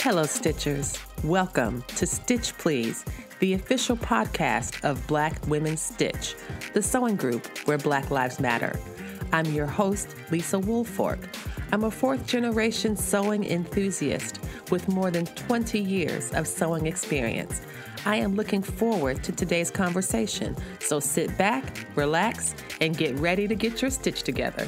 Hello, Stitchers. Welcome to Stitch Please, the official podcast of Black Women Stitch, the sewing group where Black Lives Matter. I'm your host, Lisa Woolfork. I'm a fourth-generation sewing enthusiast with more than 20 years of sewing experience. I am looking forward to today's conversation, so sit back, relax, and get ready to get your stitch together.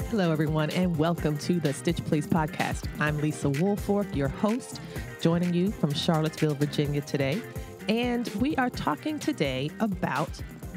Hello, everyone, and welcome to the Stitch Please podcast. I'm Lisa Woolfork, your host, joining you from Charlottesville, Virginia today. And we are talking today about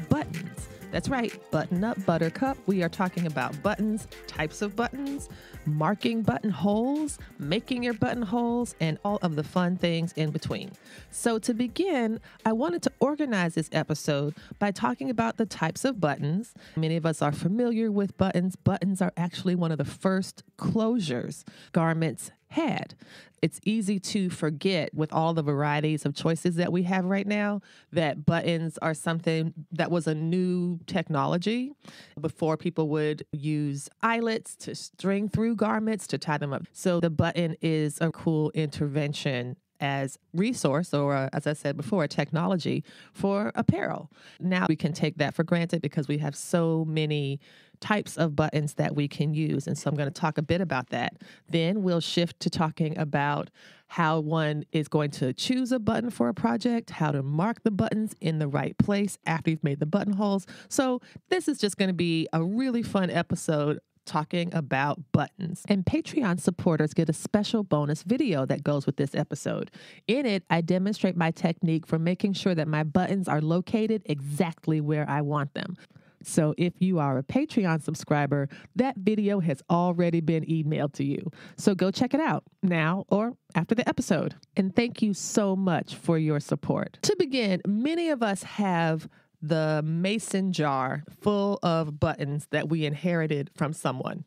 buttons. That's right, button up, Buttercup. We are talking about buttons, types of buttons, marking buttonholes, making your buttonholes, and all of the fun things in between. So to begin, I wanted to organize this episode by talking about the types of buttons. Many of us are familiar with buttons. Buttons are actually one of the first closures garments had. It's easy to forget with all the varieties of choices that we have right now that buttons are something that was a new technology. Before, people would use eyelets to string through garments to tie them up. So the button is a cool intervention as resource or, as I said before, a technology for apparel. Now we can take that for granted because we have so many types of buttons that we can use. And so I'm going to talk a bit about that. Then we'll shift to talking about how one is going to choose a button for a project, how to mark the buttons in the right place after you've made the buttonholes. So this is just going to be a really fun episode talking about buttons. And Patreon supporters get a special bonus video that goes with this episode. In it, I demonstrate my technique for making sure that my buttons are located exactly where I want them. So if you are a Patreon subscriber, that video has already been emailed to you. So go check it out now or after the episode. And thank you so much for your support. To begin, many of us have the mason jar full of buttons that we inherited from someone.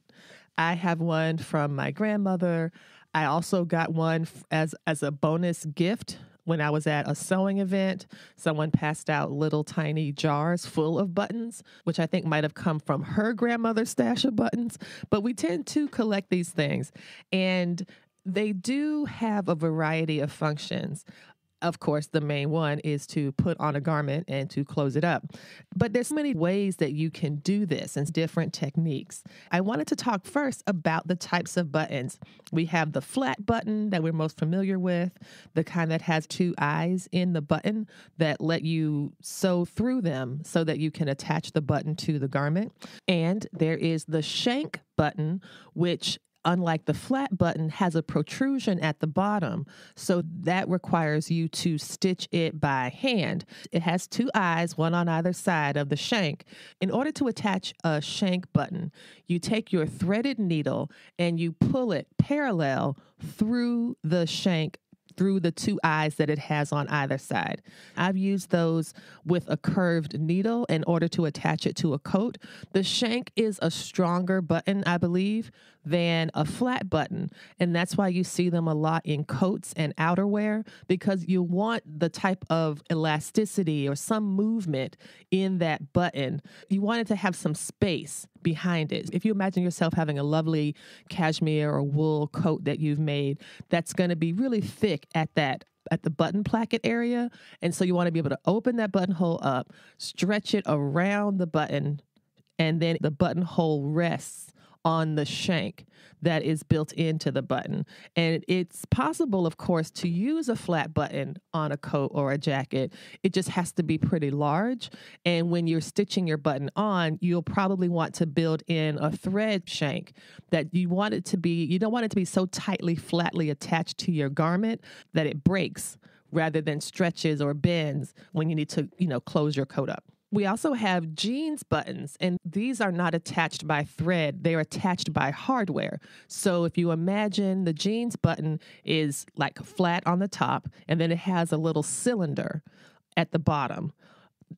I have one from my grandmother. I also got one as a bonus gift when I was at a sewing event. Someone passed out little tiny jars full of buttons, which I think might have come from her grandmother's stash of buttons. But we tend to collect these things, and they do have a variety of functions. Of course, the main one is to put on a garment and to close it up. But there's so many ways that you can do this and different techniques. I wanted to talk first about the types of buttons. We have the flat button that we're most familiar with, the kind that has two eyes in the button that let you sew through them so that you can attach the button to the garment. And there is the shank button, which unlike the flat button, has a protrusion at the bottom. So that requires you to stitch it by hand. It has two eyes, one on either side of the shank. In order to attach a shank button, you take your threaded needle and you pull it parallel through the shank, through the two eyes that it has on either side. I've used those with a curved needle in order to attach it to a coat. The shank is a stronger button, I believe, than a flat button. And that's why you see them a lot in coats and outerwear, because you want the type of elasticity or some movement in that button. You want it to have some space behind it. If you imagine yourself having a lovely cashmere or wool coat that you've made, that's going to be really thick at the button placket area. And so you want to be able to open that buttonhole up, stretch it around the button, and then the buttonhole rests on the shank that is built into the button. And it's possible, of course, to use a flat button on a coat or a jacket. It just has to be pretty large. And when you're stitching your button on, you'll probably want to build in a thread shank that you don't want it to be so tightly, flatly attached to your garment that it breaks rather than stretches or bends when you need to, close your coat up. We also have jeans buttons, and these are not attached by thread. They're attached by hardware. So if you imagine the jeans button is like flat on the top, and then it has a little cylinder at the bottom.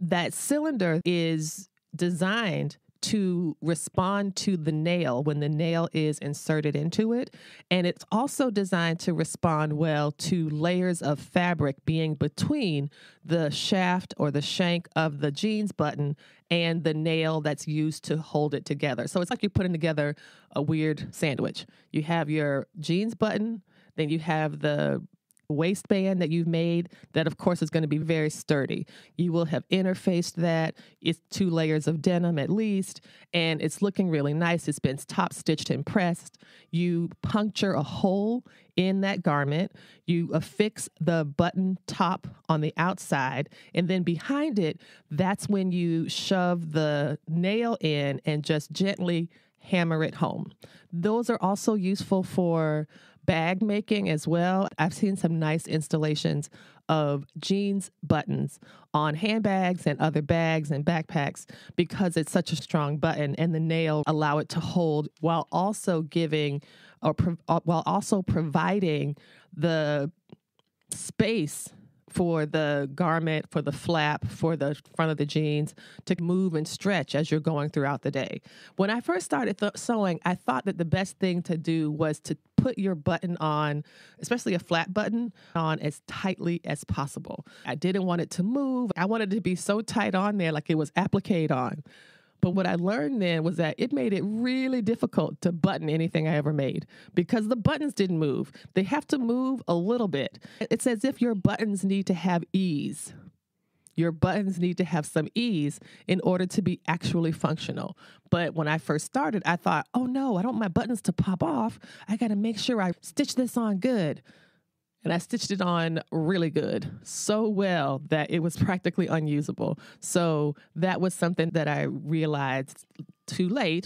That cylinder is designed to respond to the nail when the nail is inserted into it. And it's also designed to respond well to layers of fabric being between the shaft or the shank of the jeans button and the nail that's used to hold it together. So it's like you're putting together a weird sandwich. You have your jeans button, then you have the waistband that you've made that, of course, is going to be very sturdy. You will have interfaced that. It's 2 layers of denim at least, and it's looking really nice. It's been top stitched and pressed. You puncture a hole in that garment. You affix the button top on the outside, and then behind it, that's when you shove the nail in and just gently hammer it home. Those are also useful for bag making as well. I've seen some nice installations of jeans buttons on handbags and other bags and backpacks because it's such a strong button and the nail allow it to hold while also giving while also providing the space for the garment, for the flap, for the front of the jeans to move and stretch as you're going throughout the day. When I first started sewing, I thought that the best thing to do was to put your button on, especially a flat button, on as tightly as possible. I didn't want it to move. I wanted it to be so tight on there like it was appliqued on. But what I learned then was that it made it really difficult to button anything I ever made because the buttons didn't move. They have to move a little bit. It's as if your buttons need to have ease. Your buttons need to have some ease in order to be actually functional. But when I first started, I thought, oh no, I don't want my buttons to pop off. I got to make sure I stitch this on good. And I stitched it on really good, so well that it was practically unusable. So that was something that I realized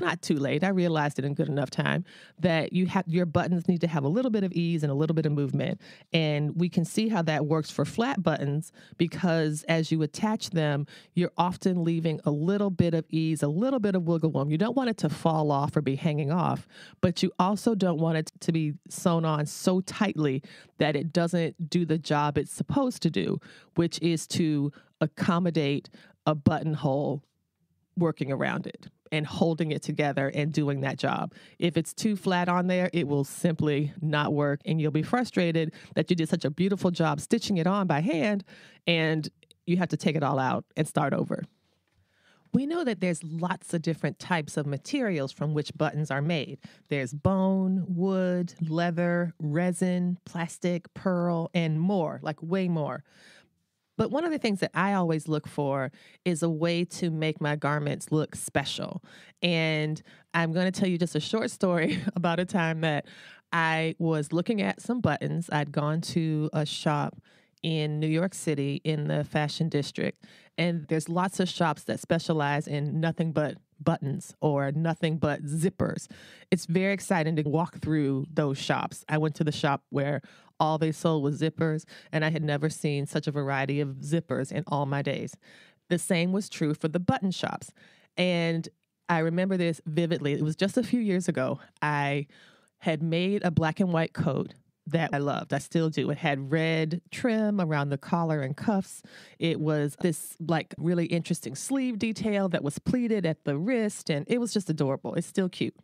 not too late. I realized it in good enough time that your buttons need to have a little bit of ease and a little bit of movement. And we can see how that works for flat buttons because as you attach them, you're often leaving a little bit of ease, a little bit of wiggle room. You don't want it to fall off or be hanging off, but you also don't want it to be sewn on so tightly that it doesn't do the job it's supposed to do, which is to accommodate a buttonhole working around it and holding it together and doing that job. If it's too flat on there, it will simply not work and you'll be frustrated that you did such a beautiful job stitching it on by hand and you have to take it all out and start over. We know that there's lots of different types of materials from which buttons are made. There's bone, wood, leather, resin, plastic, pearl, and more, like way more. But one of the things that I always look for is a way to make my garments look special. And I'm going to tell you just a short story about a time that I was looking at some buttons. I'd gone to a shop in New York City in the fashion district. And there's lots of shops that specialize in nothing but buttons or nothing but zippers. It's very exciting to walk through those shops. I went to the shop where all they sold was zippers, and I had never seen such a variety of zippers in all my days. The same was true for the button shops. And I remember this vividly. It was just a few years ago. I had made a black and white coat that I loved. I still do. It had red trim around the collar and cuffs. It was this like really interesting sleeve detail that was pleated at the wrist, and it was just adorable. It's still cute.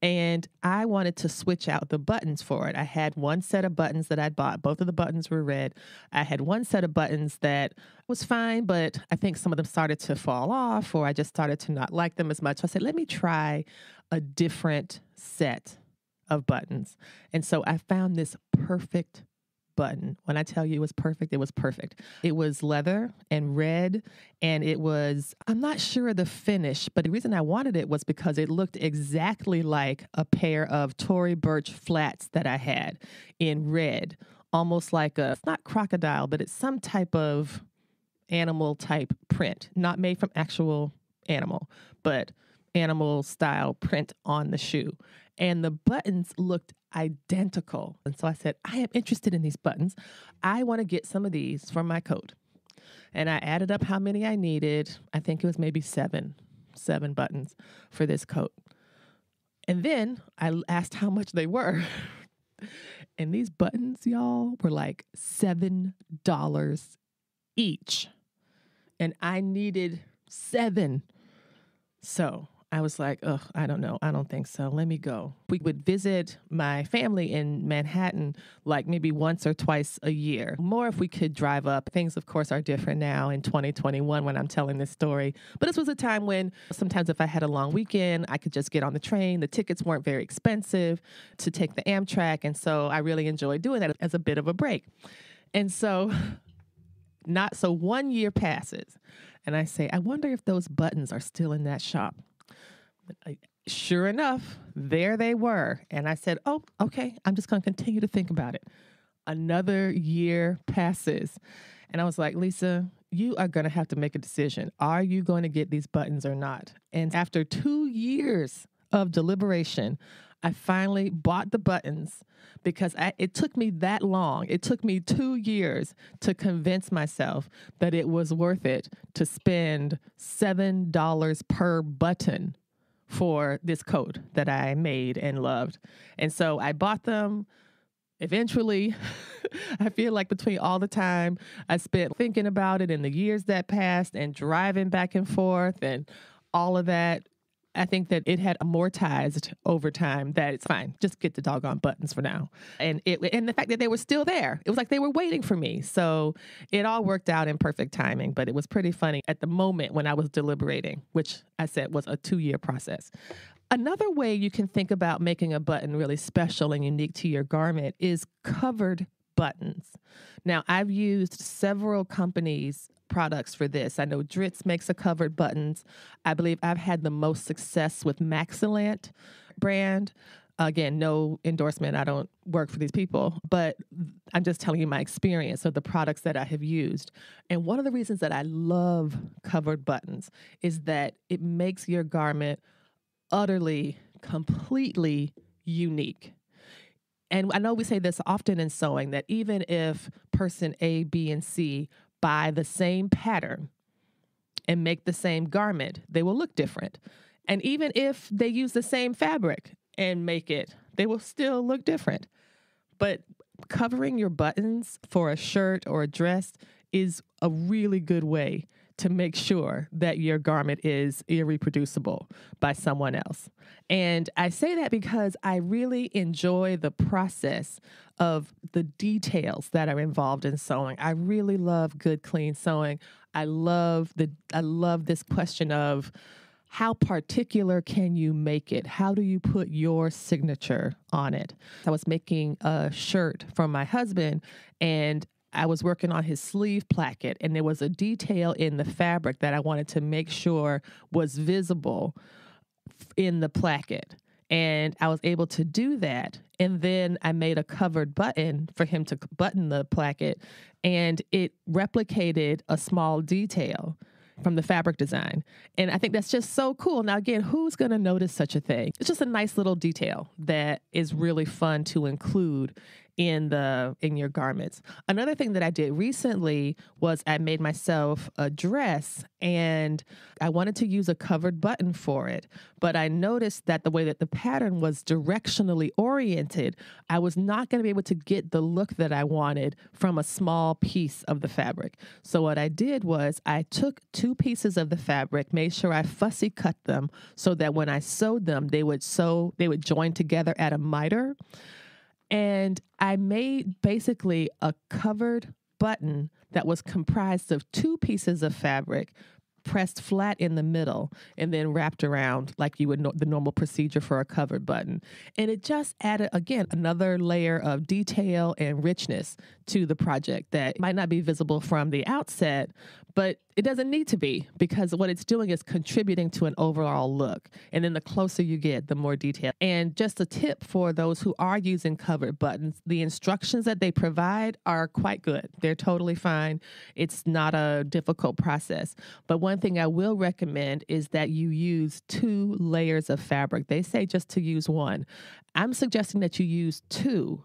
And I wanted to switch out the buttons for it. I had one set of buttons that I'd bought. Both of the buttons were red. I had one set of buttons that was fine, but I think some of them started to fall off, or I just started to not like them as much. So I said, let me try a different set of buttons. And so I found this perfect button. When I tell you it was perfect, it was perfect. It was leather and red, and it was, I'm not sure of the finish, but the reason I wanted it was because it looked exactly like a pair of Tory Burch flats that I had in red, almost like it's not crocodile, but it's some type of animal type print, not made from actual animal, but animal style print on the shoe. And the buttons looked identical. And so I said, I am interested in these buttons. I want to get some of these for my coat. And I added up how many I needed. I think it was maybe seven buttons for this coat. And then I asked how much they were. And these buttons, y'all, were like $7 each. And I needed 7. So I was like, ugh, I don't know. I don't think so. Let me go. We would visit my family in Manhattan like maybe once or twice a year. More if we could drive up. Things, of course, are different now in 2021 when I'm telling this story. But this was a time when sometimes if I had a long weekend, I could just get on the train. The tickets weren't very expensive to take the Amtrak. And so I really enjoyed doing that as a bit of a break. And so 1 year passes. And I say, I wonder if those buttons are still in that shop. Sure enough, there they were. And I said, oh, okay, I'm just going to continue to think about it. Another year passes. And I was like, Lisa, you are going to have to make a decision. Are you going to get these buttons or not? And after 2 years of deliberation, I finally bought the buttons because it took me that long. It took me 2 years to convince myself that it was worth it to spend $7 per button for this coat that I made and loved. And so I bought them. Eventually, I feel like between all the time I spent thinking about it and the years that passed and driving back and forth and all of that, I think that it had amortized over time that it's fine. Just get the doggone buttons for now. And the fact that they were still there, it was like they were waiting for me. So it all worked out in perfect timing, but it was pretty funny at the moment when I was deliberating, which I said was a 2-year process. Another way you can think about making a button really special and unique to your garment is covered buttons. Now, I've used several companies' products for this. I know Dritz makes a covered buttons. I believe I've had the most success with Maxilant brand. Again, no endorsement. I don't work for these people, but I'm just telling you my experience of the products that I have used. And one of the reasons that I love covered buttons is that it makes your garment utterly, completely unique. And I know we say this often in sewing, that even if person A, B, and C buy the same pattern and make the same garment, they will look different. And even if they use the same fabric and make it, they will still look different. But covering your buttons for a shirt or a dress is a really good way to make sure that your garment is irreproducible by someone else. And I say that because I really enjoy the process of the details that are involved in sewing. I really love good, clean sewing. I love this question of how particular can you make it? How do you put your signature on it? I was making a shirt for my husband, and I was working on his sleeve placket, and there was a detail in the fabric that I wanted to make sure was visible in the placket. And I was able to do that. And then I made a covered button for him to button the placket, and it replicated a small detail from the fabric design. And I think that's just so cool. Now, again, who's going to notice such a thing? It's just a nice little detail that is really fun to include in your garments. Another thing that I did recently was I made myself a dress, and I wanted to use a covered button for it. But I noticed that the way that the pattern was directionally oriented, I was not going to be able to get the look that I wanted from a small piece of the fabric. So what I did was I took 2 pieces of the fabric, made sure I fussy cut them so that when I sewed them, they would join together at a miter. And I made basically a covered button that was comprised of 2 pieces of fabric pressed flat in the middle and then wrapped around like you would the normal procedure for a covered button. And it just added, again, another layer of detail and richness to the project that might not be visible from the outset, but it doesn't need to be, because what it's doing is contributing to an overall look. And then the closer you get, the more detail. And just a tip for those who are using covered buttons, the instructions that they provide are quite good. They're totally fine. It's not a difficult process. But one thing I will recommend is that you use 2 layers of fabric. They say just to use 1. I'm suggesting that you use 2.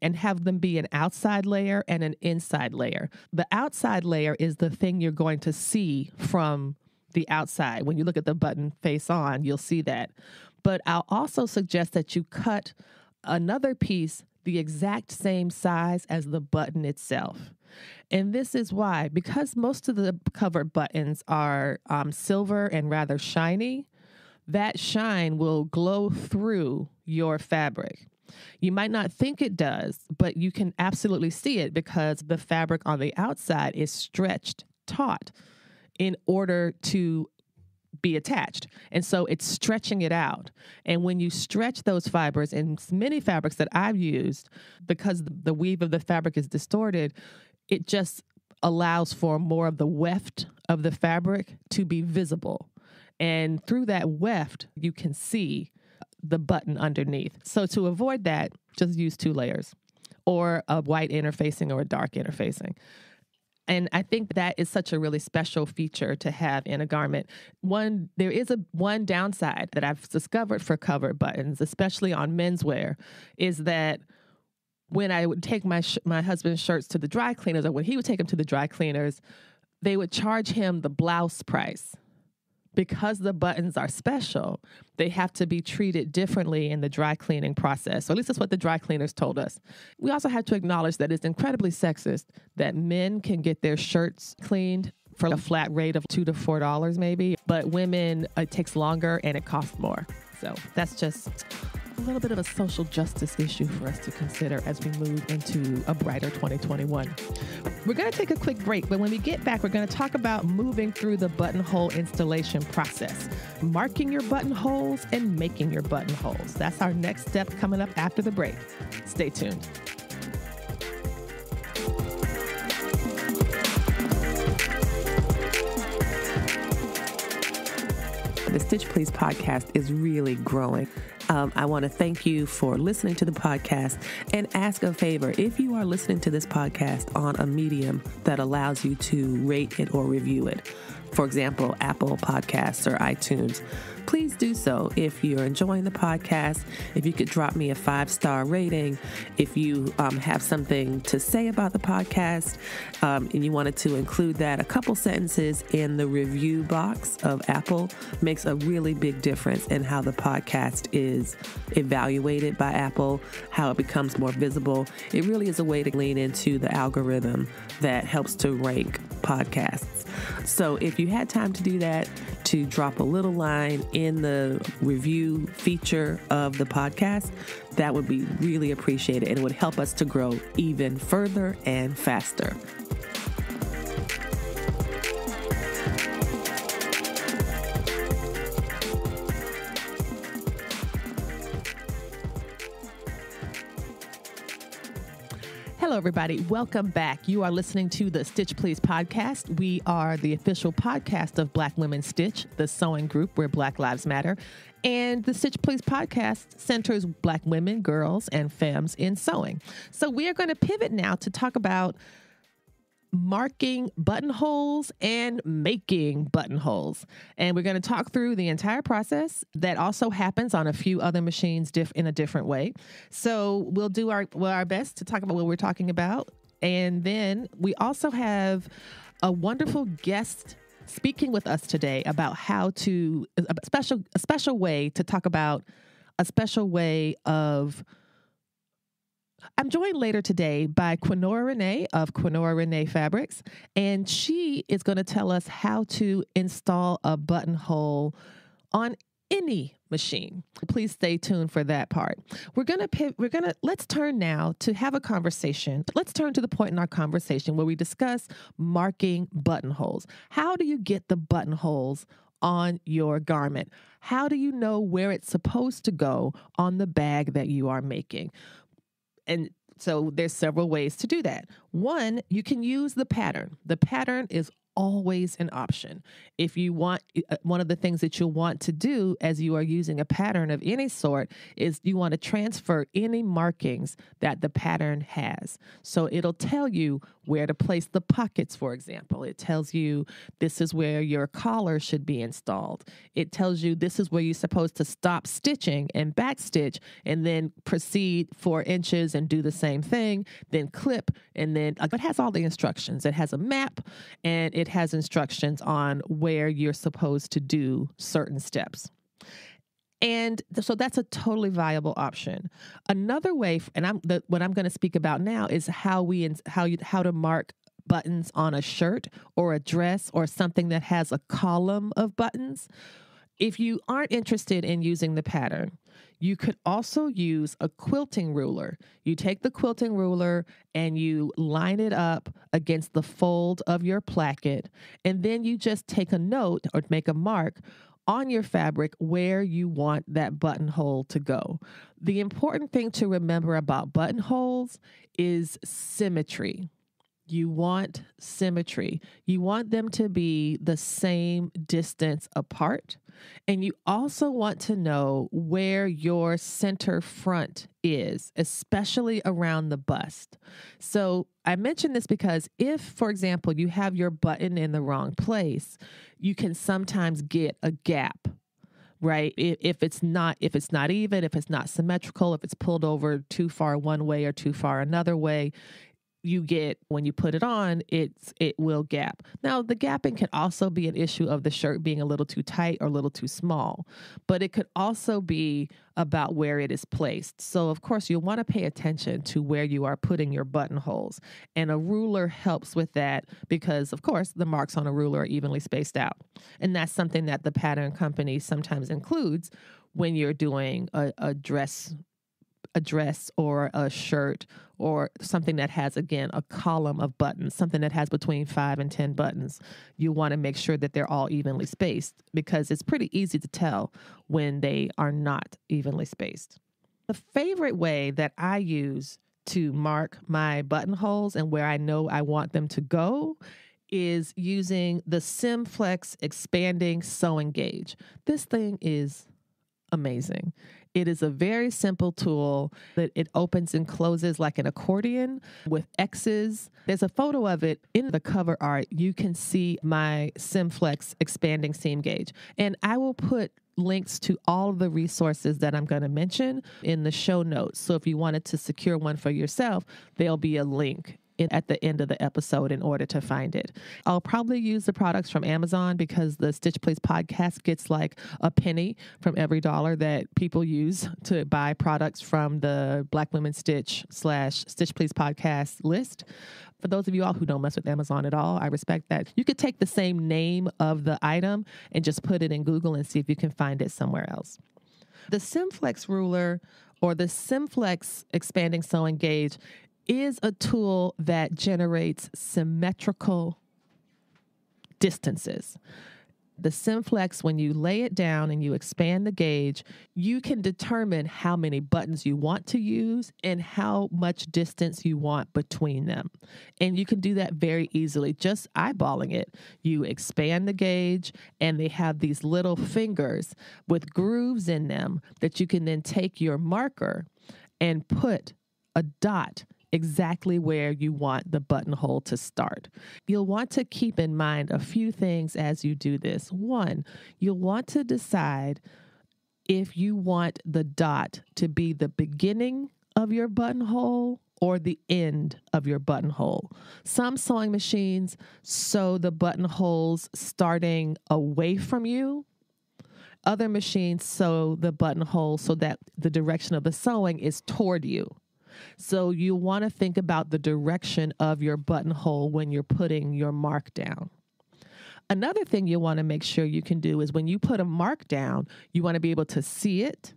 And have them be an outside layer and an inside layer. The outside layer is the thing you're going to see from the outside. When you look at the button face on, you'll see that. But I'll also suggest that you cut another piece the exact same size as the button itself. And this is why, because most of the covered buttons are silver and rather shiny, that shine will glow through your fabric. You might not think it does, but you can absolutely see it because the fabric on the outside is stretched taut in order to be attached. And so it's stretching it out. And when you stretch those fibers, in many fabrics that I've used, because the weave of the fabric is distorted, it just allows for more of the weft of the fabric to be visible. And through that weft, you can see the button underneath. So to avoid that, just use 2 layers or a white interfacing or a dark interfacing. And I think that is such a really special feature to have in a garment. There is one downside that I've discovered for covered buttons, especially on menswear, is that when I would take my husband's shirts to the dry cleaners, or when he would take them to the dry cleaners, they would charge him the blouse price. Because the buttons are special, they have to be treated differently in the dry cleaning process. So at least that's what the dry cleaners told us. We also have to acknowledge that it's incredibly sexist that men can get their shirts cleaned for a flat rate of $2 to $4 maybe, but women, it takes longer and it costs more. So that's just a little bit of a social justice issue for us to consider as we move into a brighter 2021. We're going to take a quick break, but when we get back, we're going to talk about moving through the buttonhole installation process, marking your buttonholes and making your buttonholes. That's our next step coming up after the break. Stay tuned. The Stitch Please podcast is really growing. I want to thank you for listening to the podcast and ask a favor. If you are listening to this podcast on a medium that allows you to rate it or review it, for example, Apple Podcasts or iTunes, please do so. If you're enjoying the podcast, if you could drop me a 5-star rating, if you have something to say about the podcast, and you wanted to include that, a couple sentences in the review box of Apple makes a really big difference in how the podcast is evaluated by Apple, how it becomes more visible. It really is a way to lean into the algorithm that helps to rank podcasts. So if you had time to do that, to drop a little line in the review feature of the podcast, that would be really appreciated, and it would help us to grow even further and faster. Hello, everybody. Welcome back. You are listening to the Stitch Please podcast. We are the official podcast of Black Women Stitch, the sewing group where Black Lives Matter. And the Stitch Please podcast centers Black women, girls, and femmes in sewing. So we are going to pivot now to talk about marking buttonholes and making buttonholes. And we're going to talk through the entire process that also happens on a few other machines in a different way. So we'll do our best to talk about what we're talking about. And then we also have a wonderful guest speaking with us today about how to, a special way to talk about a special way of. I'm joined later today by Quinora Renee of Quinora Renee Fabrics, and she is going to tell us how to install a buttonhole on any machine. Please stay tuned for that part. Let's turn now to have a conversation. Let's turn to the point in our conversation where we discuss marking buttonholes. How do you get the buttonholes on your garment? How do you know where it's supposed to go on the bag that you are making? And so there's several ways to do that. One, you can use the pattern. The pattern is always an option. If you want, one of the things that you'll want to do as you are using a pattern of any sort is you want to transfer any markings that the pattern has. So it'll tell you where to place the pockets, for example. It tells you this is where your collar should be installed. It tells you this is where you're supposed to stop stitching and backstitch and then proceed 4 inches and do the same thing, then clip, and then it has all the instructions. It has a map, and it has instructions on where you're supposed to do certain steps. And so that's a totally viable option. Another way, what I'm going to speak about now is how to mark buttons on a shirt or a dress or something that has a column of buttons. If you aren't interested in using the pattern, you could also use a quilting ruler. You take the quilting ruler and you line it up against the fold of your placket, and then you just take a note or make a mark on your fabric where you want that buttonhole to go. The important thing to remember about buttonholes is symmetry. You want symmetry. You want them to be the same distance apart. And you also want to know where your center front is, especially around the bust. So I mention this because if, for example, you have your button in the wrong place, you can sometimes get a gap. Right. If it's not even, if it's not symmetrical, if it's pulled over too far one way or too far another way, you get, when you put it on, it will gap. Now, the gapping can also be an issue of the shirt being a little too tight or a little too small, but it could also be about where it is placed. So, of course, you'll want to pay attention to where you are putting your buttonholes. And a ruler helps with that because, of course, the marks on a ruler are evenly spaced out. And that's something that the pattern company sometimes includes when you're doing a dress or a shirt or something that has, again, a column of buttons, something that has between 5 and 10 buttons. You want to make sure that they're all evenly spaced because it's pretty easy to tell when they are not evenly spaced. The favorite way that I use to mark my buttonholes and where I know I want them to go is using the Simflex expanding sewing gauge. This thing is amazing. It is a very simple tool that it opens and closes like an accordion with X's. There's a photo of it in the cover art. You can see my Simflex expanding seam gauge. And I will put links to all of the resources that I'm going to mention in the show notes. So if you wanted to secure one for yourself, there'll be a link at the end of the episode in order to find it. I'll probably use the products from Amazon because the Stitch Please podcast gets like a penny from every dollar that people use to buy products from the Black Women Stitch / Stitch Please podcast list. For those of you all who don't mess with Amazon at all, I respect that. You could take the same name of the item and just put it in Google and see if you can find it somewhere else. The Simflex ruler or the Simflex expanding sewing gauge is a tool that generates symmetrical distances. The Simflex, when you lay it down and you expand the gauge, you can determine how many buttons you want to use and how much distance you want between them. And you can do that very easily, just eyeballing it. You expand the gauge and they have these little fingers with grooves in them that you can then take your marker and put a dot exactly where you want the buttonhole to start. You'll want to keep in mind a few things as you do this. One, you'll want to decide if you want the dot to be the beginning of your buttonhole or the end of your buttonhole. Some sewing machines sew the buttonholes starting away from you. Other machines sew the buttonhole so that the direction of the sewing is toward you. So you want to think about the direction of your buttonhole when you're putting your mark down. Another thing you want to make sure you can do is when you put a mark down, you want to be able to see it.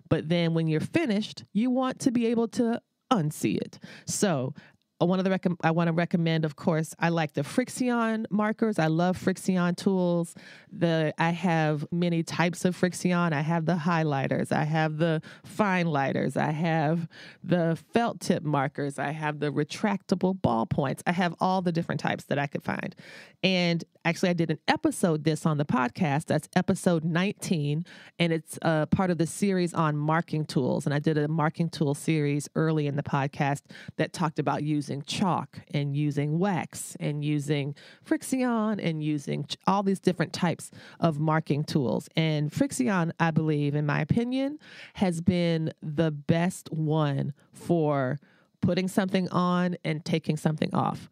But then when you're finished, you want to be able to unsee it. So I want to recommend, of course, I like the Frixion markers. I love Frixion tools. I have many types of Frixion. I have the highlighters. I have the fine lighters. I have the felt tip markers. I have the retractable ballpoints. I have all the different types that I could find. And actually, I did an episode this on the podcast. That's episode 19, and it's part of the series on marking tools. And I did a marking tool series early in the podcast that talked about using chalk and using wax and using Frixion and using all these different types of marking tools. And Frixion, I believe, in my opinion, has been the best one for putting something on and taking something off.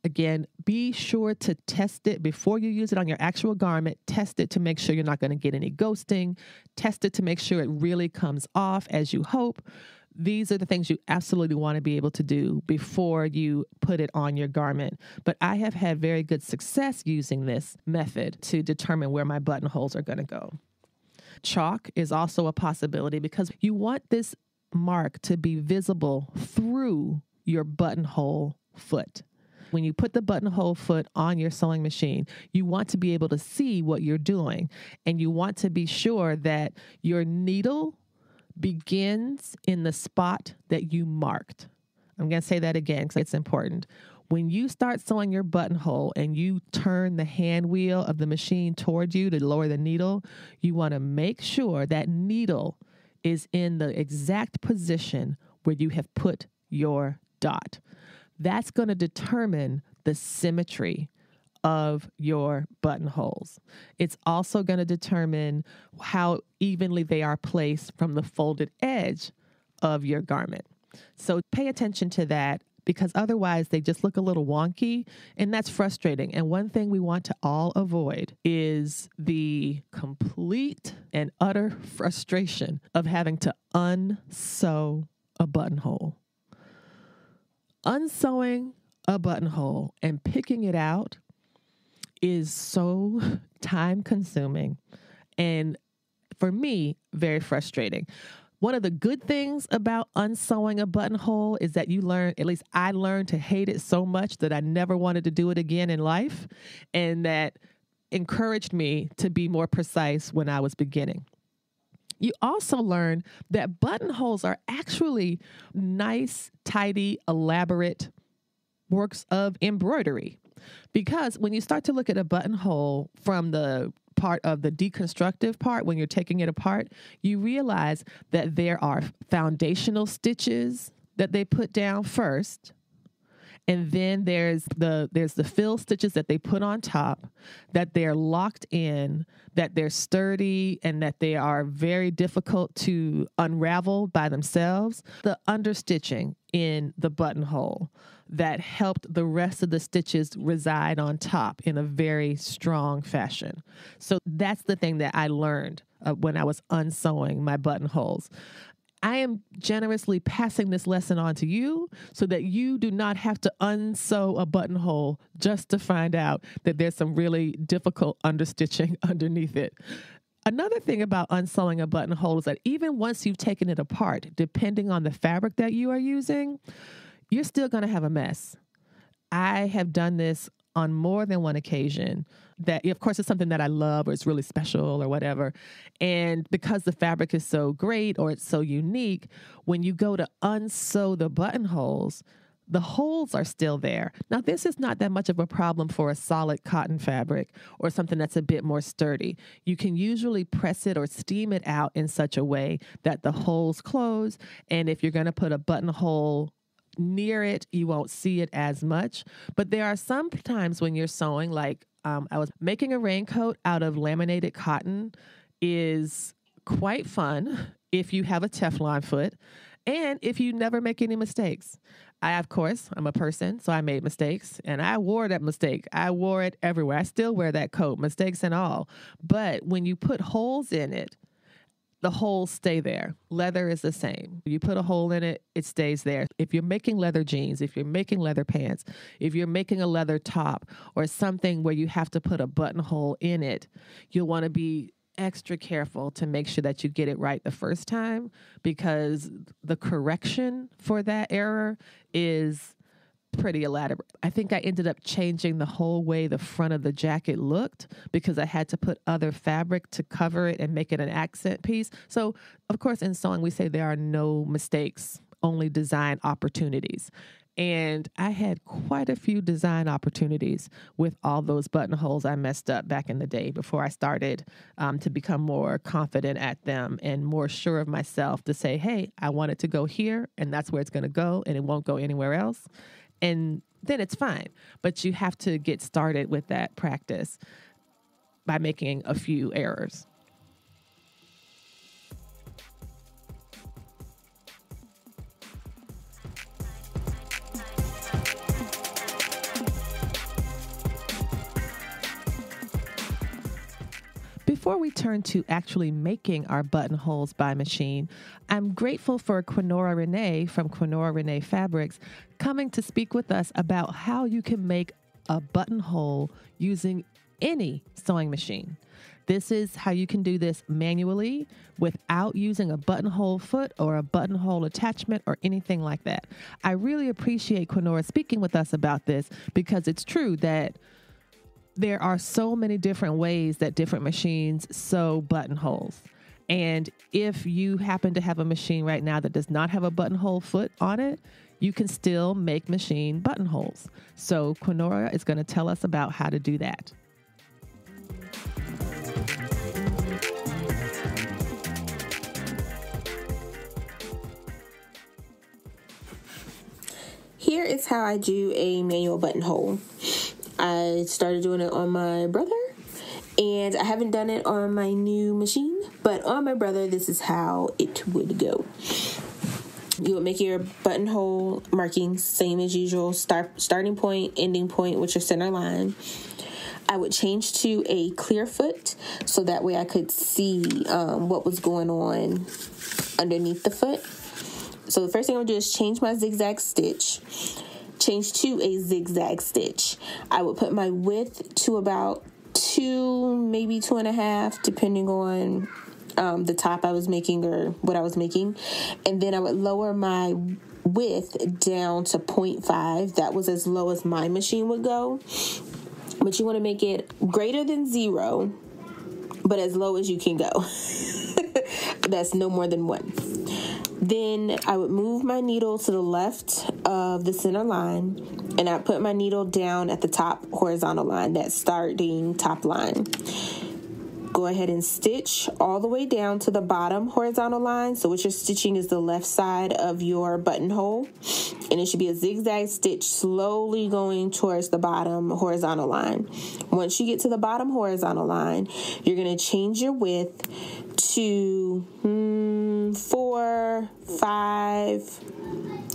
Again, be sure to test it before you use it on your actual garment. Test it to make sure you're not going to get any ghosting. Test it to make sure it really comes off as you hope. These are the things you absolutely want to be able to do before you put it on your garment. But I have had very good success using this method to determine where my buttonholes are going to go. Chalk is also a possibility because you want this mark to be visible through your buttonhole foot. When you put the buttonhole foot on your sewing machine, you want to be able to see what you're doing, and you want to be sure that your needle begins in the spot that you marked. I'm going to say that again because it's important. When you start sewing your buttonhole and you turn the hand wheel of the machine towards you to lower the needle, you want to make sure that needle is in the exact position where you have put your dot. That's going to determine the symmetry of your buttonholes. It's also going to determine how evenly they are placed from the folded edge of your garment. So pay attention to that, because otherwise they just look a little wonky, and that's frustrating. And one thing we want to all avoid is the complete and utter frustration of having to unsew a buttonhole. Unsewing a buttonhole and picking it out is so time consuming and, for me, very frustrating. One of the good things about unsewing a buttonhole is that you learn, at least I learned, to hate it so much that I never wanted to do it again in life, and that encouraged me to be more precise when I was beginning. You also learn that buttonholes are actually nice, tidy, elaborate works of embroidery. Because when you start to look at a buttonhole from the part of the deconstructive part, when you're taking it apart, you realize that there are foundational stitches that they put down first. And then there's the fill stitches that they put on top, that they're locked in, that they're sturdy, and that they are very difficult to unravel by themselves. The understitching in the buttonhole that helped the rest of the stitches reside on top in a very strong fashion. So that's the thing that I learned when I was unsewing my buttonholes. I am generously passing this lesson on to you so that you do not have to unsew a buttonhole just to find out that there's some really difficult understitching underneath it. Another thing about unsewing a buttonhole is that even once you've taken it apart, depending on the fabric that you are using, you're still going to have a mess. I have done this on more than one occasion. That, of course, it's something that I love or it's really special or whatever. And because the fabric is so great or it's so unique, when you go to unsew the buttonholes, the holes are still there. Now, this is not that much of a problem for a solid cotton fabric or something that's a bit more sturdy. You can usually press it or steam it out in such a way that the holes close. And if you're going to put a buttonhole near it, you won't see it as much. But there are some times when you're sewing, like I was making a raincoat out of laminated cotton, is quite fun if you have a Teflon foot and if you never make any mistakes. Of course, I'm a person, so I made mistakes, and I wore that mistake. I wore it everywhere. I still wear that coat, mistakes and all. But when you put holes in it, the holes stay there. Leather is the same. You put a hole in it, it stays there. If you're making leather jeans, if you're making leather pants, if you're making a leather top or something where you have to put a buttonhole in it, you'll want to be extra careful to make sure that you get it right the first time, because the correction for that error is pretty elaborate. I think I ended up changing the whole way the front of the jacket looked because I had to put other fabric to cover it and make it an accent piece. So, of course, in sewing, we say there are no mistakes, only design opportunities. And I had quite a few design opportunities with all those buttonholes I messed up back in the day before I started to become more confident at them and more sure of myself to say, hey, I want it to go here, and that's where it's going to go, and it won't go anywhere else. And then it's fine. But you have to get started with that practice by making a few errors. Before we turn to actually making our buttonholes by machine, I'm grateful for Quinora Renee from Quinora Renee Fabrics coming to speak with us about how you can make a buttonhole using any sewing machine. This is how you can do this manually without using a buttonhole foot or a buttonhole attachment or anything like that. I really appreciate Quinora speaking with us about this, because it's true that there are so many different ways that different machines sew buttonholes. And if you happen to have a machine right now that does not have a buttonhole foot on it, you can still make machine buttonholes. So Quinora is going to tell us about how to do that. Here is how I do a manual buttonhole. I started doing it on my brother, and I haven't done it on my new machine, but on my brother, this is how it would go. You would make your buttonhole markings same as usual, starting point, ending point with your center line. I would change to a clear foot so that way I could see what was going on underneath the foot. So the first thing I'm going to do is change my zigzag stitch. Change to a zigzag stitch. I would put my width to about 2, maybe 2.5, depending on the top I was making or what I was making. And then I would lower my width down to 0.5. That was as low as my machine would go. But you want to make it greater than 0, but as low as you can go. That's no more than 1. Then I would move my needle to the left of the center line, and I put my needle down at the top horizontal line, that starting top line. Go ahead and stitch all the way down to the bottom horizontal line. So what you're stitching is the left side of your buttonhole, and it should be a zigzag stitch slowly going towards the bottom horizontal line. Once you get to the bottom horizontal line, you're going to change your width to 4, 5,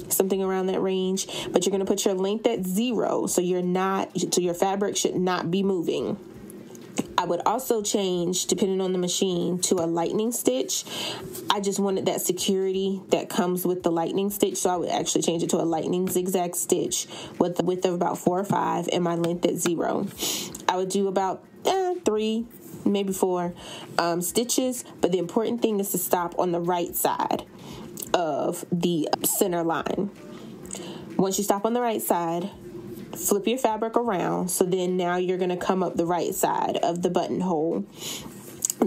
something around that range, but you're going to put your length at 0, so your fabric should not be moving. I would also change, depending on the machine, to a lightning stitch. I just wanted that security that comes with the lightning stitch, so I would actually change it to a lightning zigzag stitch with the width of about 4 or 5 and my length at 0. I would do about 3, maybe 4 stitches, but the important thing is to stop on the right side of the center line. Once you stop on the right side, flip your fabric around, so then now you're going to come up the right side of the buttonhole.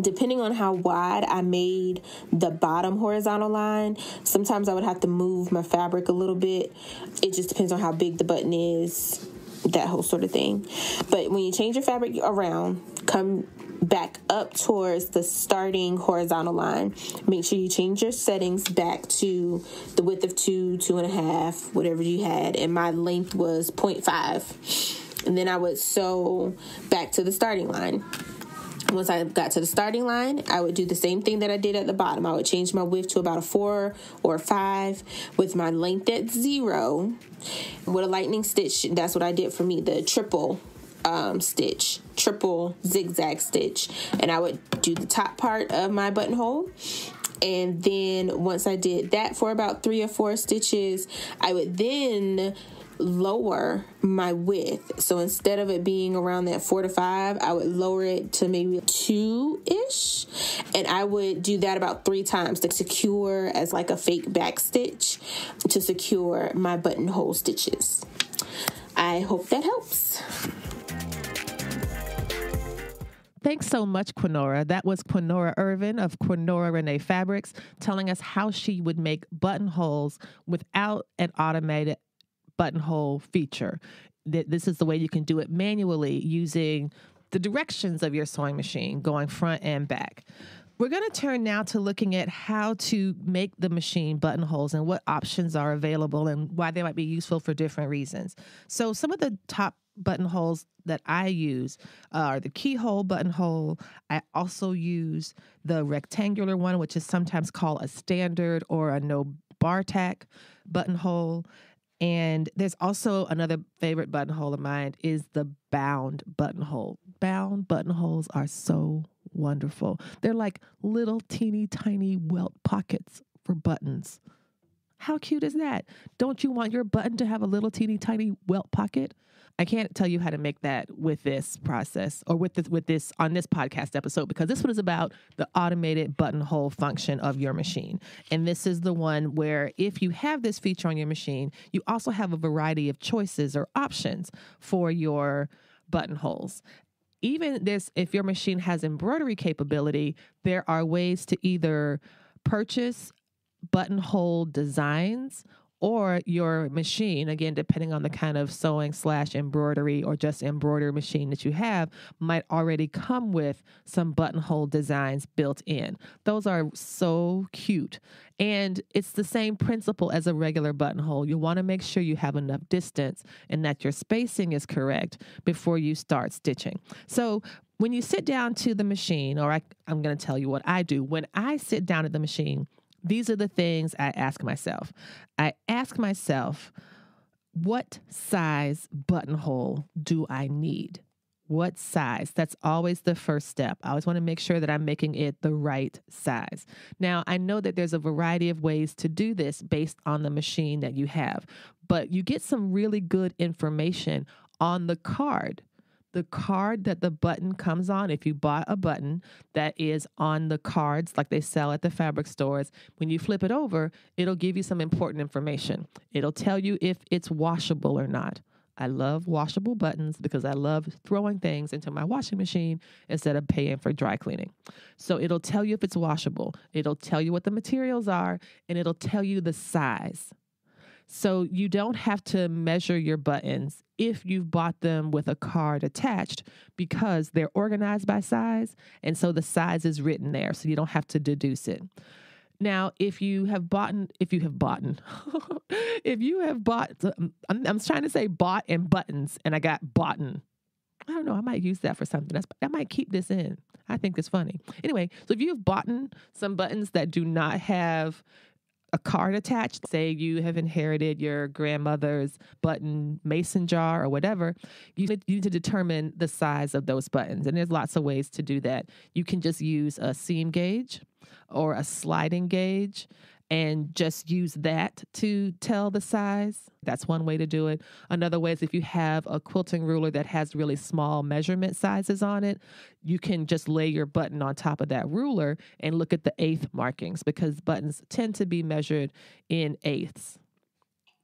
Depending on how wide I made the bottom horizontal line, sometimes I would have to move my fabric a little bit. It just depends on how big the button is, that whole sort of thing. But when you change your fabric around, come back up towards the starting horizontal line. Make sure you change your settings back to the width of 2, 2.5, whatever you had, and my length was 0.5. And then I would sew back to the starting line. Once I got to the starting line, I would do the same thing that I did at the bottom. I would change my width to about a 4 or 5 with my length at 0. With a lightning stitch, that's what I did for me, the triple zigzag stitch. And I would do the top part of my buttonhole. And then once I did that for about 3 or 4 stitches, I would then lower my width. So instead of it being around that 4 to 5, I would lower it to maybe 2-ish. And I would do that about 3 times to secure as like a fake back stitch to secure my buttonhole stitches. I hope that helps. Thanks so much, Quinora. That was Quinora Irvin of Quinora Renee Fabrics telling us how she would make buttonholes without an automated buttonhole feature. This is the way you can do it manually using the directions of your sewing machine, going front and back. We're going to turn now to looking at how to make the machine buttonholes and what options are available and why they might be useful for different reasons. So some of the top buttonholes that I use are the keyhole buttonhole. I also use the rectangular one, which is sometimes called a standard or a no bar tack buttonhole. And there's also another favorite buttonhole of mine is the bound buttonhole. Bound buttonholes are so wonderful. They're like little teeny tiny welt pockets for buttons. How cute is that? Don't you want your button to have a little teeny tiny welt pocket? I can't tell you how to make that with this process or with this on this podcast episode, because this one is about the automated buttonhole function of your machine. And this is the one where if you have this feature on your machine, you also have a variety of choices or options for your buttonholes. Even this, if your machine has embroidery capability, there are ways to either purchase buttonhole designs, or your machine, again, depending on the kind of sewing / embroidery or just embroidery machine that you have, might already come with some buttonhole designs built in. Those are so cute. And it's the same principle as a regular buttonhole. You want to make sure you have enough distance and that your spacing is correct before you start stitching. So when you sit down to the machine, or I'm going to tell you what I do. When I sit down at the machine, these are the things I ask myself. I ask myself, what size buttonhole do I need? What size? That's always the first step. I always want to make sure that I'm making it the right size. Now, I know that there's a variety of ways to do this based on the machine that you have, but you get some really good information on the card. The card that the button comes on, if you bought a button that is on the cards like they sell at the fabric stores, when you flip it over, it'll give you some important information. It'll tell you if it's washable or not. I love washable buttons because I love throwing things into my washing machine instead of paying for dry cleaning. So it'll tell you if it's washable. It'll tell you what the materials are, and it'll tell you the size. So you don't have to measure your buttons if you've bought them with a card attached, because they're organized by size. And so the size is written there, so you don't have to deduce it. Now, if you have bought, I'm trying to say bought and buttons, and I got botten. I don't know. I might use that for something. I might keep this in. I think it's funny. Anyway, so if you've bought some buttons that do not have a card attached, say you have inherited your grandmother's button mason jar or whatever, you need to determine the size of those buttons. And there's lots of ways to do that. You can just use a seam gauge or a sliding gauge and just use that to tell the size. That's one way to do it. Another way is if you have a quilting ruler that has really small measurement sizes on it, you can just lay your button on top of that ruler and look at the eighth markings, because buttons tend to be measured in eighths.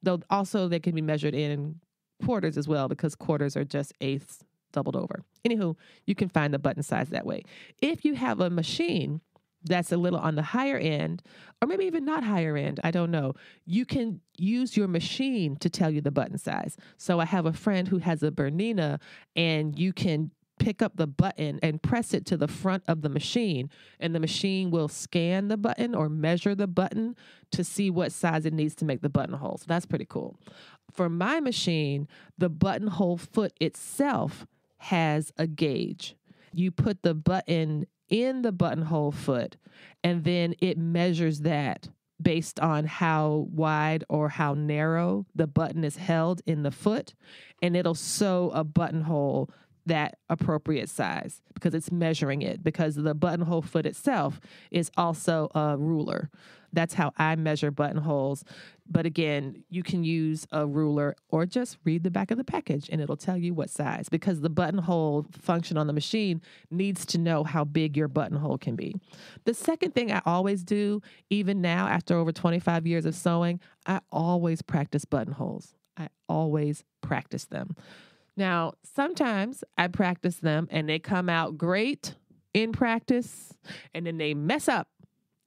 Though also they can be measured in quarters as well, because quarters are just eighths doubled over. Anywho, you can find the button size that way. If you have a machine that's a little on the higher end, or maybe even not higher end, I don't know, you can use your machine to tell you the button size. So I have a friend who has a Bernina, and you can pick up the button and press it to the front of the machine, and the machine will scan the button or measure the button to see what size it needs to make the buttonhole. So that's pretty cool. For my machine, the buttonhole foot itself has a gauge. You put the button in the buttonhole foot, and then it measures that based on how wide or how narrow the button is held in the foot, and it'll sew a buttonhole that appropriate size because it's measuring it, because the buttonhole foot itself is also a ruler. That's how I measure buttonholes. But again, you can use a ruler or just read the back of the package and it'll tell you what size, because the buttonhole function on the machine needs to know how big your buttonhole can be. The second thing I always do, even now after over 25 years of sewing, I always practice buttonholes. I always practice them. Now, sometimes I practice them and they come out great in practice, and then they mess up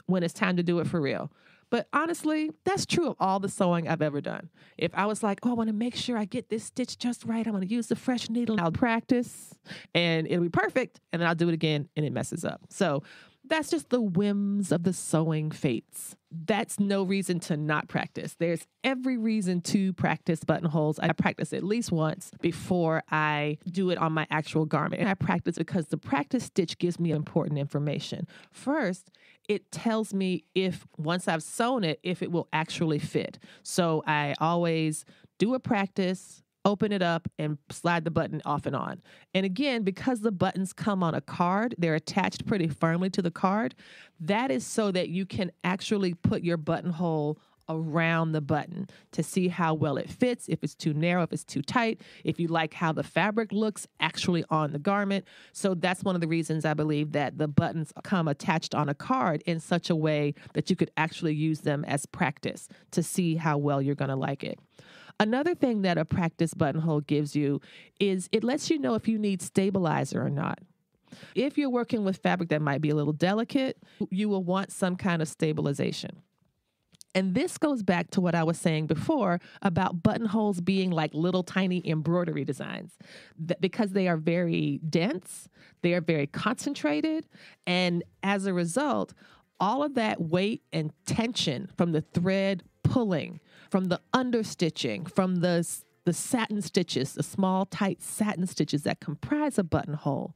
when it's time to do it for real. But honestly, that's true of all the sewing I've ever done. If I was like, oh, I want to make sure I get this stitch just right, I'm going to use the fresh needle, I'll practice and it'll be perfect, and then I'll do it again and it messes up. So that's just the whims of the sewing fates. That's no reason to not practice. There's every reason to practice buttonholes. I practice at least once before I do it on my actual garment. And I practice because the practice stitch gives me important information. First, it tells me if, once I've sewn it, if it will actually fit. So I always do a practice, open it up, and slide the button off and on. And again, because the buttons come on a card, they're attached pretty firmly to the card. That is so that you can actually put your buttonhole around the button to see how well it fits, if it's too narrow, if it's too tight, if you like how the fabric looks actually on the garment. So that's one of the reasons I believe that the buttons come attached on a card in such a way that you could actually use them as practice to see how well you're going to like it. Another thing that a practice buttonhole gives you is it lets you know if you need stabilizer or not. If you're working with fabric that might be a little delicate, you will want some kind of stabilization. And this goes back to what I was saying before about buttonholes being like little tiny embroidery designs. Because they are very dense, they are very concentrated, and as a result, all of that weight and tension from the thread pulling, from the understitching, from the satin stitches, the small, tight satin stitches that comprise a buttonhole,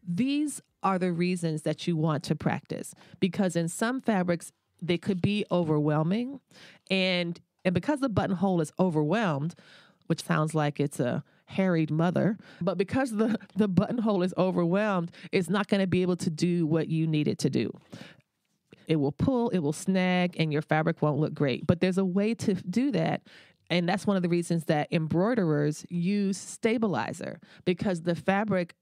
these are the reasons that you want to practice. Because in some fabrics, they could be overwhelming. And because the buttonhole is overwhelmed, which sounds like it's a harried mother, but because the buttonhole is overwhelmed, it's not going to be able to do what you need it to do. It will pull, it will snag, and your fabric won't look great. But there's a way to do that. And that's one of the reasons that embroiderers use stabilizer, because the fabric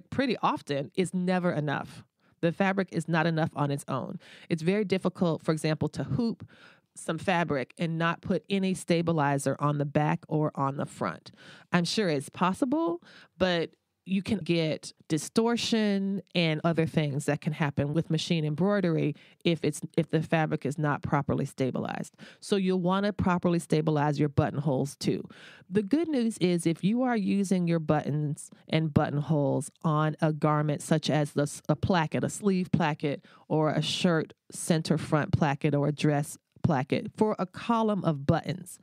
pretty often is never enough. The fabric is not enough on its own. It's very difficult, for example, to hoop some fabric and not put any stabilizer on the back or on the front. I'm sure it's possible, but you can get distortion and other things that can happen with machine embroidery if the fabric is not properly stabilized. So you'll want to properly stabilize your buttonholes too. The good news is if you are using your buttons and buttonholes on a garment such as a placket, a sleeve placket, or a shirt center front placket, or a dress placket for a column of buttons,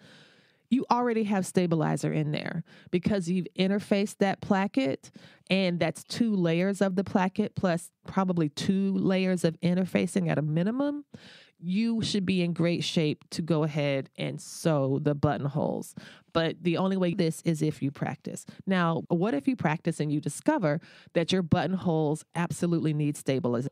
you already have stabilizer in there because you've interfaced that placket, and that's 2 layers of the placket plus probably 2 layers of interfacing at a minimum. You should be in great shape to go ahead and sew the buttonholes. But the only way this is if you practice. Now, what if you practice and you discover that your buttonholes absolutely need stabilization?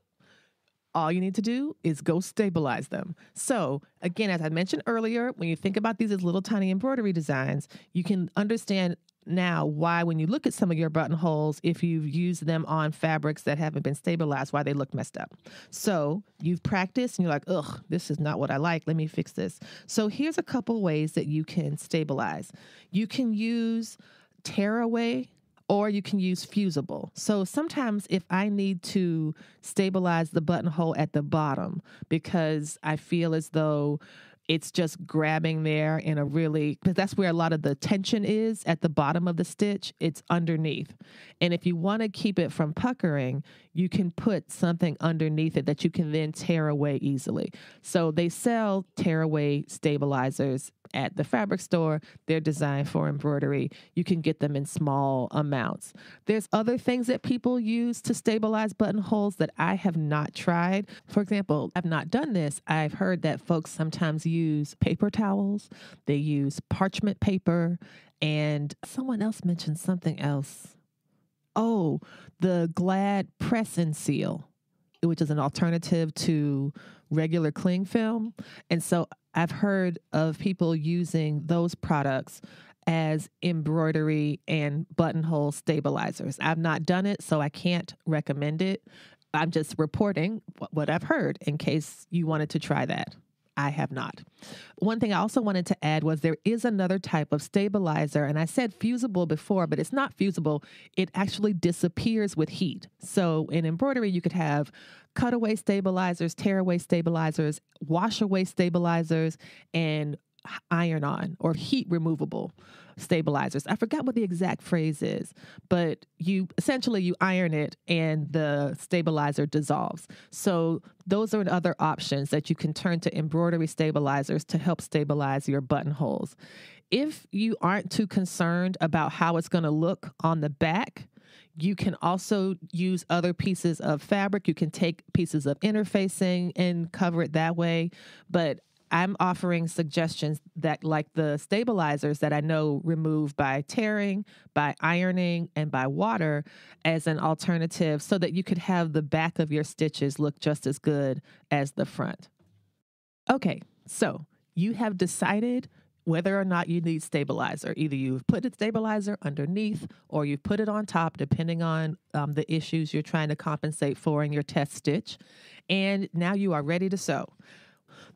All you need to do is go stabilize them. So again, as I mentioned earlier, when you think about these as little tiny embroidery designs, you can understand now why when you look at some of your buttonholes, if you've used them on fabrics that haven't been stabilized, why they look messed up. So you've practiced and you're like, ugh, this is not what I like. Let me fix this. So here's a couple ways that you can stabilize. You can use tearaway, or you can use fusible. So sometimes if I need to stabilize the buttonhole at the bottom because I feel as though it's just grabbing there because that's where a lot of the tension is at the bottom of the stitch. It's underneath. And if you want to keep it from puckering, you can put something underneath it that you can then tear away easily. So they sell tearaway stabilizers at the fabric store. They're designed for embroidery. You can get them in small amounts. There's other things that people use to stabilize buttonholes that I have not tried. For example, I've not done this. I've heard that folks sometimes use paper towels. They use parchment paper, and someone else mentioned something else. Oh, the Glad Press and Seal, which is an alternative to regular cling film. And so I've heard of people using those products as embroidery and buttonhole stabilizers. I've not done it, so I can't recommend it. I'm just reporting what I've heard in case you wanted to try that. I have not. One thing I also wanted to add was there is another type of stabilizer, and I said fusible before, but it's not fusible. It actually disappears with heat. So in embroidery, you could have cutaway stabilizers, tearaway stabilizers, wash-away stabilizers, and iron-on or heat removable stabilizers. I forgot what the exact phrase is, but you iron it and the stabilizer dissolves. So those are other options that you can turn to embroidery stabilizers to help stabilize your buttonholes. If you aren't too concerned about how it's going to look on the back, you can also use other pieces of fabric. You can take pieces of interfacing and cover it that way. But I'm offering suggestions that, like the stabilizers that I know remove by tearing, by ironing, and by water, as an alternative so that you could have the back of your stitches look just as good as the front. Okay, so you have decided whether or not you need stabilizer. Either you've put a stabilizer underneath or you've put it on top, depending on the issues you're trying to compensate for in your test stitch. And now you are ready to sew.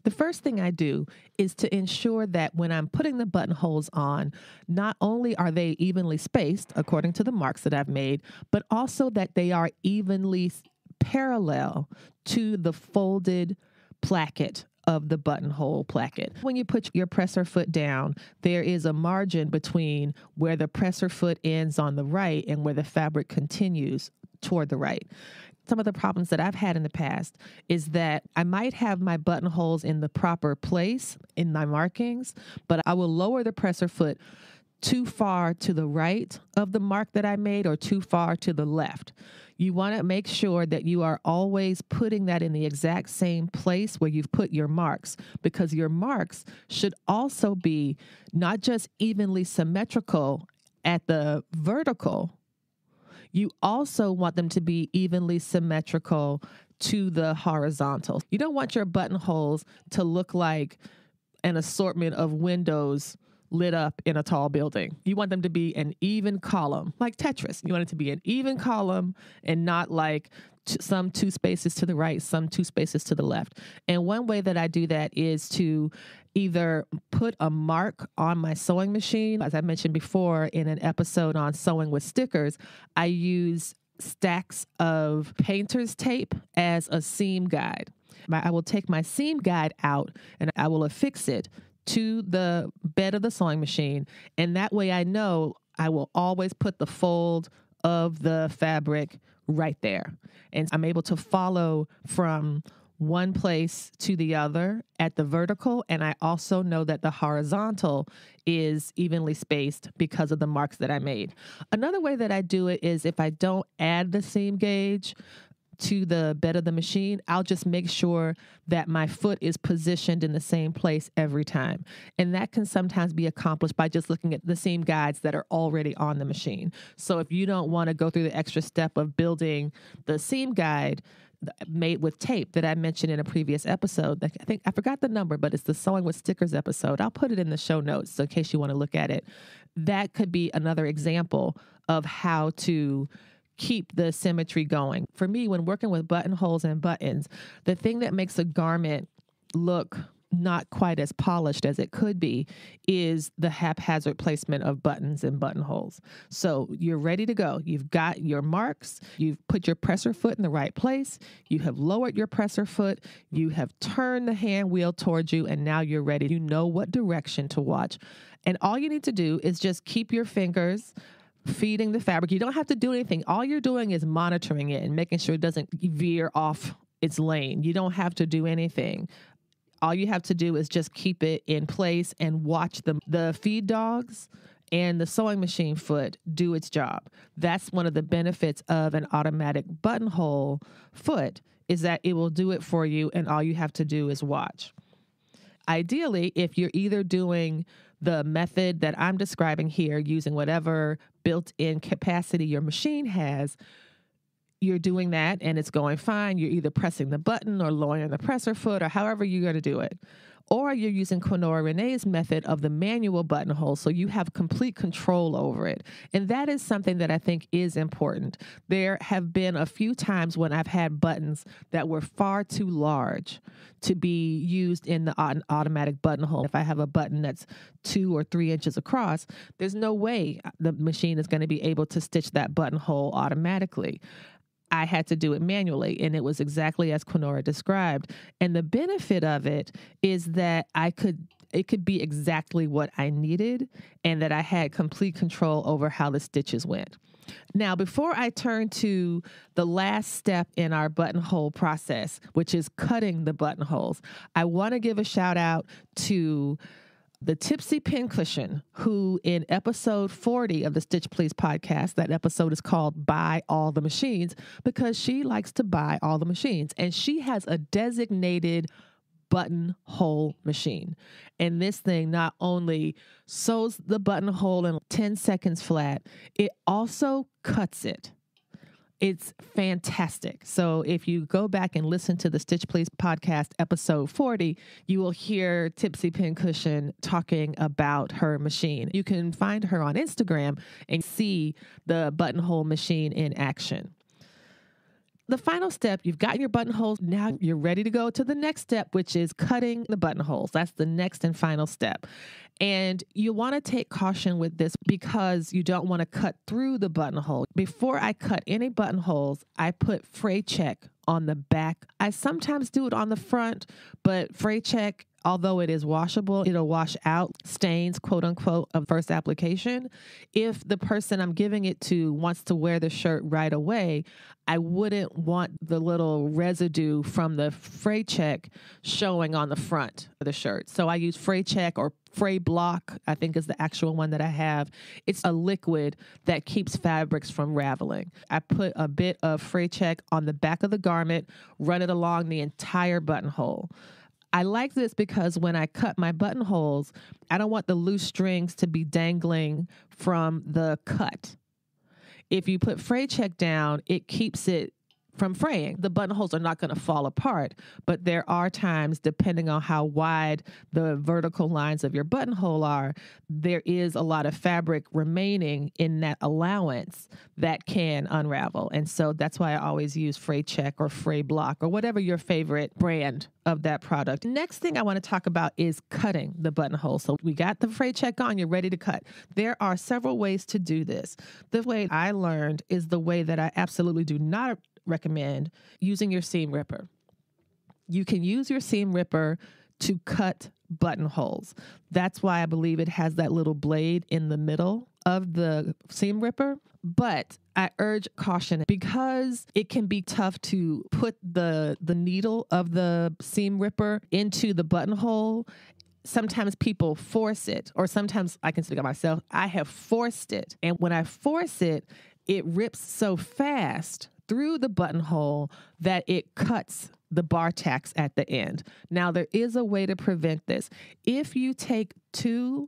The first thing I do is to ensure that when I'm putting the buttonholes on, not only are they evenly spaced according to the marks that I've made, but also that they are evenly parallel to the folded placket of the buttonhole placket. When you put your presser foot down, there is a margin between where the presser foot ends on the right and where the fabric continues toward the right. Some of the problems that I've had in the past is that I might have my buttonholes in the proper place in my markings, but I will lower the presser foot too far to the right of the mark that I made or too far to the left. You want to make sure that you are always putting that in the exact same place where you've put your marks, because your marks should also be not just evenly symmetrical at the vertical, you also want them to be evenly symmetrical to the horizontal. You don't want your buttonholes to look like an assortment of windows lit up in a tall building. You want them to be an even column, like Tetris. You want it to be an even column and not like some two spaces to the right, some two spaces to the left. And one way that I do that is to either put a mark on my sewing machine. As I mentioned before in an episode on sewing with stickers, I use stacks of painter's tape as a seam guide. I will take my seam guide out and I will affix it to the bed of the sewing machine. And that way I know I will always put the fold of the fabric right there. And I'm able to follow from one place to the other at the vertical. And I also know that the horizontal is evenly spaced because of the marks that I made. Another way that I do it is if I don't add the seam gauge to the bed of the machine, I'll just make sure that my foot is positioned in the same place every time. And that can sometimes be accomplished by just looking at the seam guides that are already on the machine. So if you don't want to go through the extra step of building the seam guide made with tape that I mentioned in a previous episode, I think I forgot the number, but it's the Sewing with Stickers episode. I'll put it in the show notes so in case you want to look at it. That could be another example of how to keep the symmetry going. For me, when working with buttonholes and buttons, the thing that makes a garment look not quite as polished as it could be is the haphazard placement of buttons and buttonholes. So you're ready to go. You've got your marks. You've put your presser foot in the right place. You have lowered your presser foot. You have turned the hand wheel towards you, and now you're ready. You know what direction to watch. And all you need to do is just keep your fingers feeding the fabric. You don't have to do anything. All you're doing is monitoring it and making sure it doesn't veer off its lane. You don't have to do anything. All you have to do is just keep it in place and watch the feed dogs and the sewing machine foot do its job. That's one of the benefits of an automatic buttonhole foot, is that it will do it for you and all you have to do is watch. Ideally, if you're either doing the method that I'm describing here, using whatever built-in capacity your machine has, you're doing that and it's going fine. You're either pressing the button or lowering the presser foot or however you're going to do it. Or you're using Quinora Renee's method of the manual buttonhole, so you have complete control over it. And that is something that I think is important. There have been a few times when I've had buttons that were far too large to be used in the automatic buttonhole. If I have a button that's 2 or 3 inches across, there's no way the machine is going to be able to stitch that buttonhole automatically. I had to do it manually, and it was exactly as Quinora described. And the benefit of it is that it could be exactly what I needed, and that I had complete control over how the stitches went. Now, before I turn to the last step in our buttonhole process, which is cutting the buttonholes, I want to give a shout out to the Tipsy Pincushion, who in episode 40 of the Stitch Please podcast, that episode is called Buy All the Machines, because she likes to buy all the machines. And she has a designated buttonhole machine. And this thing not only sews the buttonhole in 10 seconds flat, it also cuts it. It's fantastic. So if you go back and listen to the Stitch Please podcast episode 40, you will hear Tipsy Pincushion talking about her machine. You can find her on Instagram and see the buttonhole machine in action. The final step, you've gotten your buttonholes. Now you're ready to go to the next step, which is cutting the buttonholes. That's the next and final step. And you want to take caution with this because you don't want to cut through the buttonhole. Before I cut any buttonholes, I put fray check on the back. I sometimes do it on the front, but fray check, although it is washable, it'll wash out stains, quote unquote, of first application. If the person I'm giving it to wants to wear the shirt right away, I wouldn't want the little residue from the fray check showing on the front of the shirt. So I use fray check or fray block, I think is the actual one that I have. It's a liquid that keeps fabrics from raveling. I put a bit of fray check on the back of the garment, run it along the entire buttonhole. I like this because when I cut my buttonholes, I don't want the loose strings to be dangling from the cut. If you put fray check down, it keeps it from fraying. The buttonholes are not going to fall apart, but there are times, depending on how wide the vertical lines of your buttonhole are, there is a lot of fabric remaining in that allowance that can unravel. And so that's why I always use fray check or fray block or whatever your favorite brand of that product. Next thing I want to talk about is cutting the buttonhole. So we got the fray check on, you're ready to cut. There are several ways to do this. The way I learned is the way that I absolutely do not recommend using your seam ripper. You can use your seam ripper to cut buttonholes. That's why I believe it has that little blade in the middle of the seam ripper. But I urge caution because it can be tough to put the needle of the seam ripper into the buttonhole. Sometimes people force it, or sometimes I can speak of myself. I have forced it. And when I force it, it rips so fast through the buttonhole that it cuts the bar tacks at the end. Now, there is a way to prevent this. If you take two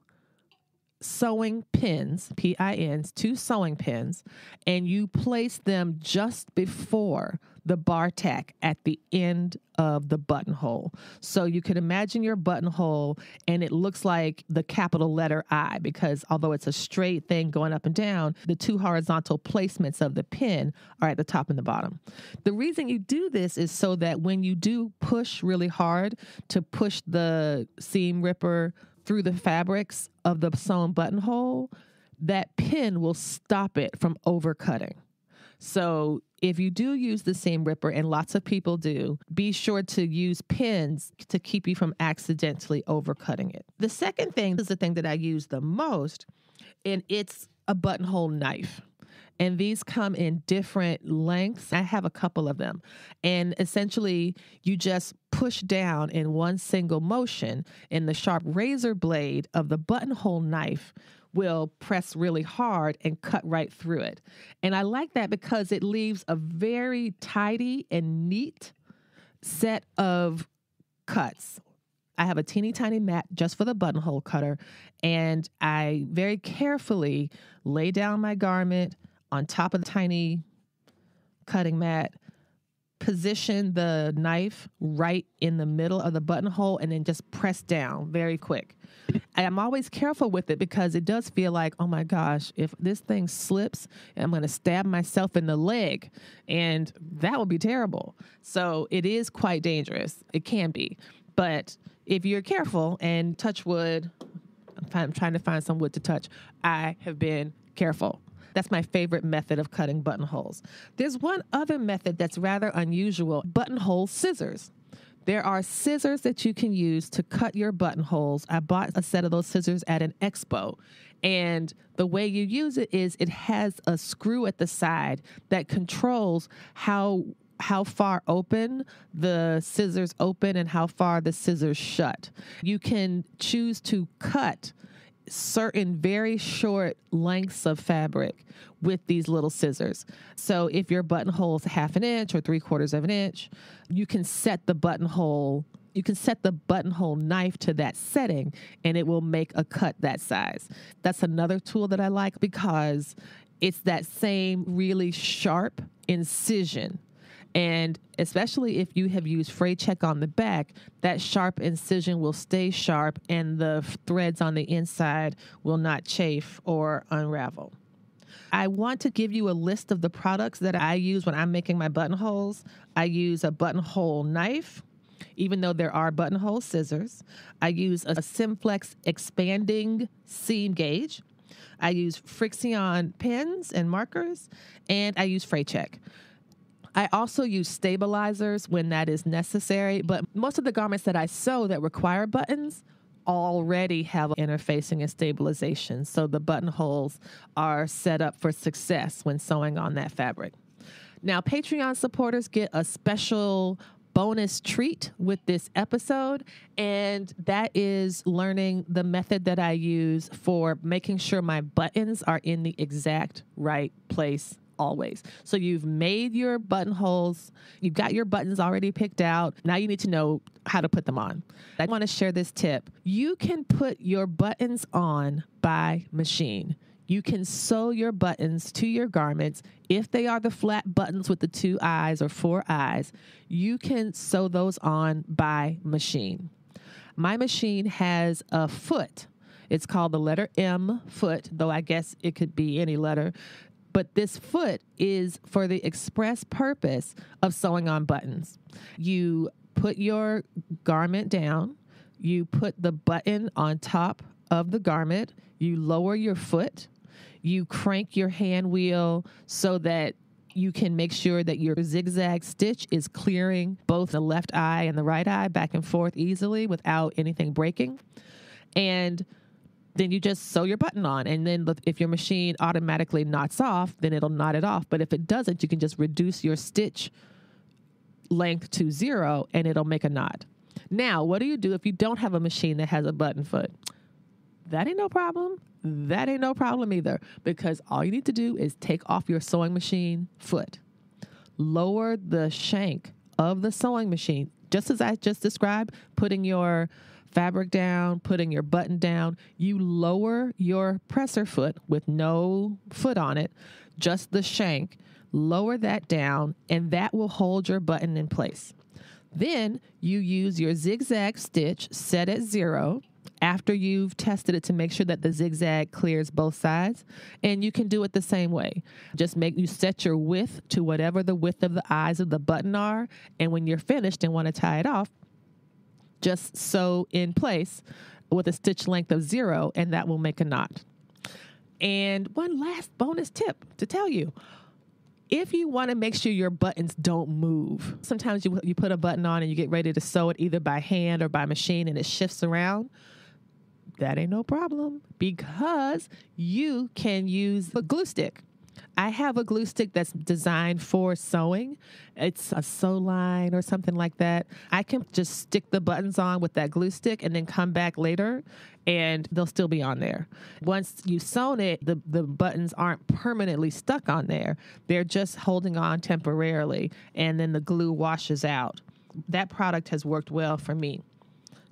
sewing pins, P-I-Ns, two sewing pins, and you place them just before the bar tack at the end of the buttonhole. So you can imagine your buttonhole and it looks like the capital letter I, because although it's a straight thing going up and down, the two horizontal placements of the pin are at the top and the bottom. The reason you do this is so that when you do push really hard to push the seam ripper through the fabrics of the sewn buttonhole, that pin will stop it from overcutting. So if you do use the seam ripper, and lots of people do, be sure to use pins to keep you from accidentally overcutting it. The second thing is the thing that I use the most, and it's a buttonhole knife. And these come in different lengths. I have a couple of them. And essentially, you just push down in one single motion, and the sharp razor blade of the buttonhole knife will press really hard and cut right through it. And I like that because it leaves a very tidy and neat set of cuts. I have a teeny tiny mat just for the buttonhole cutter, and I very carefully lay down my garment on top of the tiny cutting mat, position the knife right in the middle of the buttonhole, and then just press down very quick. I'm always careful with it because it does feel like, oh my gosh, if this thing slips, I'm going to stab myself in the leg, and that would be terrible. So it is quite dangerous. It can be. But if you're careful and touch wood, I'm trying to find some wood to touch, I have been careful. That's my favorite method of cutting buttonholes. There's one other method that's rather unusual, buttonhole scissors. There are scissors that you can use to cut your buttonholes. I bought a set of those scissors at an expo. And the way you use it is it has a screw at the side that controls how far open the scissors open and how far the scissors shut. You can choose to cut certain very short lengths of fabric with these little scissors. So if your buttonhole is 1/2 inch or 3/4 of an inch, you can set the buttonhole knife to that setting, and it will make a cut that size. That's another tool that I like because it's that same really sharp incision. And especially if you have used fray check on the back, that sharp incision will stay sharp and the threads on the inside will not chafe or unravel. I want to give you a list of the products that I use when I'm making my buttonholes. I use a buttonhole knife, even though there are buttonhole scissors. I use a Simflex expanding seam gauge. I use Frixion pens and markers, and I use fray check. I also use stabilizers when that is necessary, but most of the garments that I sew that require buttons already have interfacing and stabilization, so the buttonholes are set up for success when sewing on that fabric. Now, Patreon supporters get a special bonus treat with this episode, and that is learning the method that I use for making sure my buttons are in the exact right place always. So you've made your buttonholes, you've got your buttons already picked out. Now you need to know how to put them on. I want to share this tip. You can put your buttons on by machine. You can sew your buttons to your garments. If they are the flat buttons with the 2 eyes or 4 eyes, you can sew those on by machine. My machine has a foot. It's called the letter M foot, though I guess it could be any letter. But this foot is for the express purpose of sewing on buttons. You put your garment down, you put the button on top of the garment, you lower your foot, you crank your hand wheel so that you can make sure that your zigzag stitch is clearing both the left eye and the right eye back and forth easily without anything breaking. And then you just sew your button on. And then if your machine automatically knots off, then it'll knot it off. But if it doesn't, you can just reduce your stitch length to 0 and it'll make a knot. Now, what do you do if you don't have a machine that has a button foot? That ain't no problem. That ain't no problem either, because all you need to do is take off your sewing machine foot, lower the shank of the sewing machine, just as I just described, putting your fabric down, putting your button down. You lower your presser foot with no foot on it, just the shank, lower that down, and that will hold your button in place. Then you use your zigzag stitch set at 0 after you've tested it to make sure that the zigzag clears both sides. And you can do it the same way. Just you set your width to whatever the width of the eyes of the button are. And when you're finished and want to tie it off, just sew in place with a stitch length of 0, and that will make a knot. And one last bonus tip to tell you. If you want to make sure your buttons don't move, sometimes you put a button on and you get ready to sew it either by hand or by machine and it shifts around. That ain't no problem, because you can use a glue stick. I have a glue stick that's designed for sewing. It's a sew line or something like that. I can just stick the buttons on with that glue stick and then come back later and they'll still be on there. Once you've sewn it, the buttons aren't permanently stuck on there. They're just holding on temporarily, and then the glue washes out. That product has worked well for me.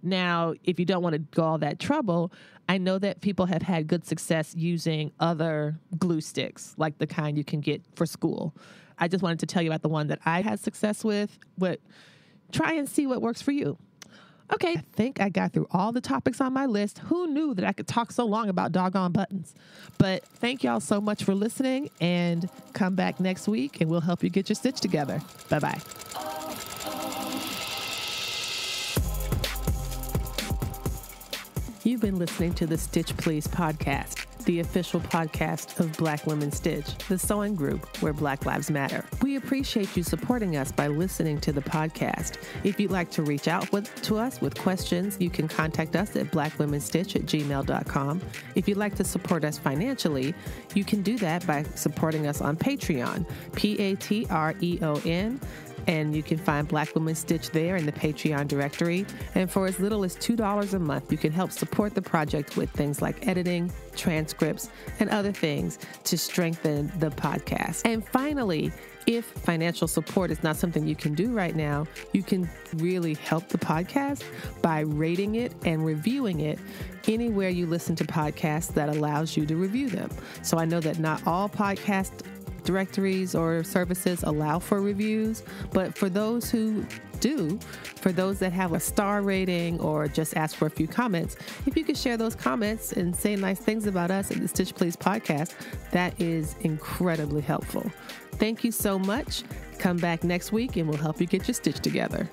Now, if you don't want to go all that trouble, I know that people have had good success using other glue sticks, like the kind you can get for school. I just wanted to tell you about the one that I had success with, but try and see what works for you. Okay, I think I got through all the topics on my list. Who knew that I could talk so long about doggone buttons? But thank y'all so much for listening, and come back next week and we'll help you get your stitch together. Bye-bye. You've been listening to the Stitch Please podcast, the official podcast of Black Women Stitch, the sewing group where Black Lives Matter. We appreciate you supporting us by listening to the podcast. If you'd like to reach out to us with questions, you can contact us at blackwomenstitch@gmail.com. If you'd like to support us financially, you can do that by supporting us on Patreon, Patreon. And you can find Black Women Stitch there in the Patreon directory. And for as little as $2 a month, you can help support the project with things like editing, transcripts, and other things to strengthen the podcast. And finally, if financial support is not something you can do right now, you can really help the podcast by rating it and reviewing it anywhere you listen to podcasts that allows you to review them. So I know that not all podcast directories or services allow for reviews, but for those who do, for those that have a star rating or just ask for a few comments, if you could share those comments and say nice things about us at the Stitch Please podcast, that is incredibly helpful. Thank you so much. Come back next week and we'll help you get your stitch together.